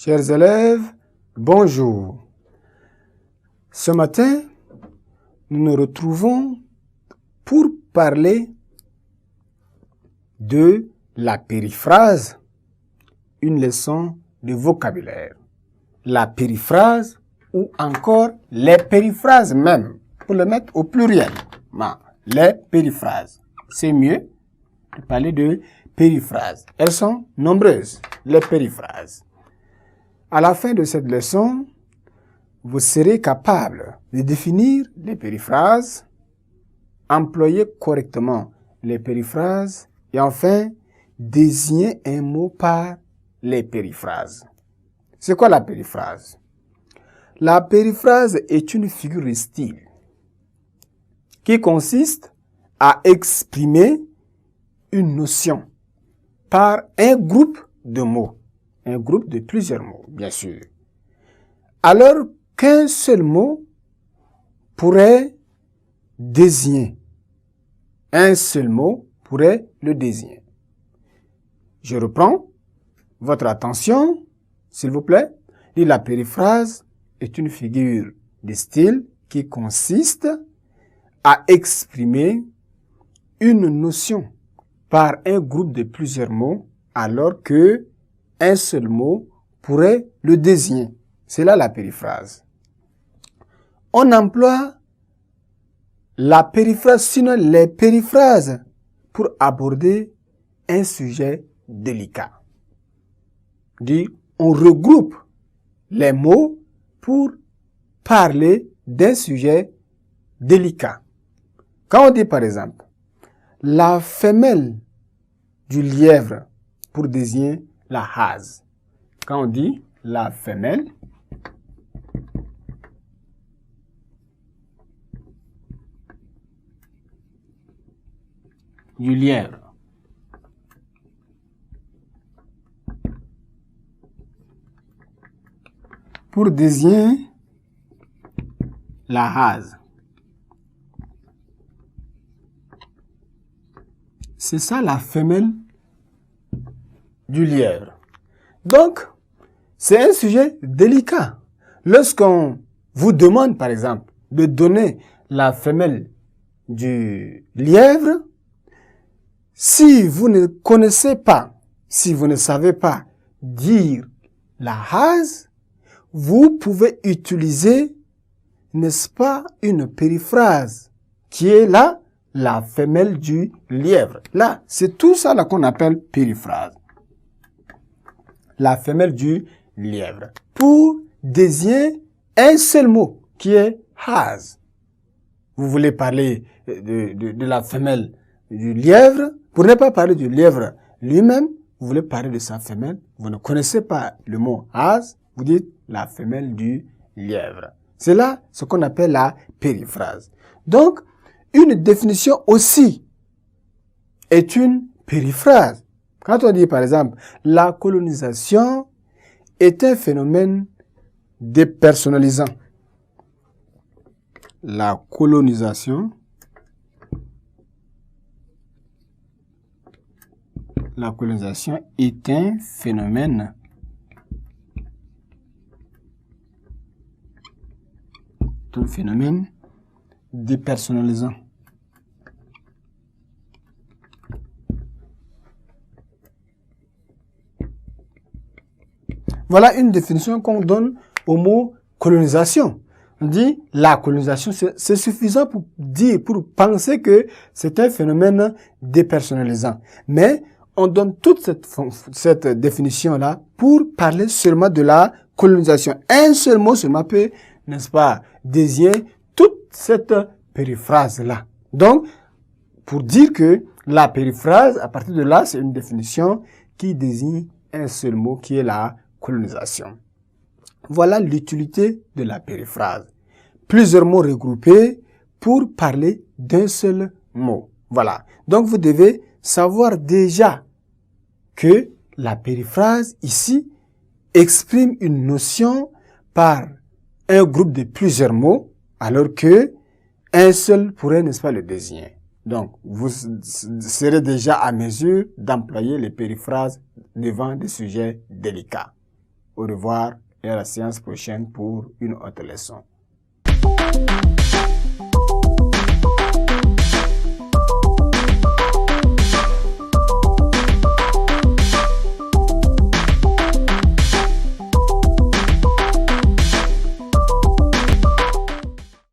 Chers élèves, bonjour. Ce matin, nous nous retrouvons pour parler de la périphrase, une leçon de vocabulaire. La périphrase ou encore les périphrases même, pour le mettre au pluriel. Les périphrases. C'est mieux de parler de périphrases. Elles sont nombreuses, les périphrases. À la fin de cette leçon, vous serez capable de définir les périphrases, employer correctement les périphrases et enfin désigner un mot par les périphrases. C'est quoi la périphrase? La périphrase est une figure de style qui consiste à exprimer une notion par un groupe de mots. Un groupe de plusieurs mots, bien sûr. Alors qu'un seul mot pourrait désigner. Un seul mot pourrait le désigner. Je reprends votre attention, s'il vous plaît. La périphrase est une figure de style qui consiste à exprimer une notion par un groupe de plusieurs mots alors que un seul mot pourrait le désigner. C'est là la périphrase. On emploie la périphrase, sinon les périphrases, pour aborder un sujet délicat. On regroupe les mots pour parler d'un sujet délicat. Quand on dit par exemple, la femelle du lièvre pour désigner la hase. Quand on dit la femelle du lièvre. Pour désigner la hase. C'est ça la femelle du lièvre. Donc, c'est un sujet délicat. Lorsqu'on vous demande, par exemple, de donner la femelle du lièvre, si vous ne connaissez pas, si vous ne savez pas dire la hase, vous pouvez utiliser, n'est-ce pas, une périphrase qui est là, la femelle du lièvre. Là, c'est tout ça là qu'on appelle périphrase. La femelle du lièvre, pour désigner un seul mot, qui est hase. Vous voulez parler de la femelle du lièvre, pour ne pas parler du lièvre lui-même, vous voulez parler de sa femelle, vous ne connaissez pas le mot hase, vous dites la femelle du lièvre. C'est là ce qu'on appelle la périphrase. Donc, une définition aussi est une périphrase. Quand on dit par exemple, la colonisation est un phénomène dépersonnalisant. La colonisation est un phénomène dépersonnalisant. Voilà une définition qu'on donne au mot colonisation. On dit la colonisation, c'est suffisant pour penser que c'est un phénomène dépersonnalisant. Mais on donne toute cette définition-là pour parler seulement de la colonisation. Un seul mot seulement peut, n'est-ce pas, désigner toute cette périphrase-là. Donc, pour dire que la périphrase, à partir de là, c'est une définition qui désigne un seul mot qui est la colonisation. Voilà l'utilité de la périphrase. Plusieurs mots regroupés pour parler d'un seul mot. Voilà. Donc, vous devez savoir déjà que la périphrase, ici, exprime une notion par un groupe de plusieurs mots, alors que un seul pourrait, n'est-ce pas, le désigner. Donc, vous serez déjà à mesure d'employer les périphrases devant des sujets délicats. Au revoir et à la séance prochaine pour une autre leçon.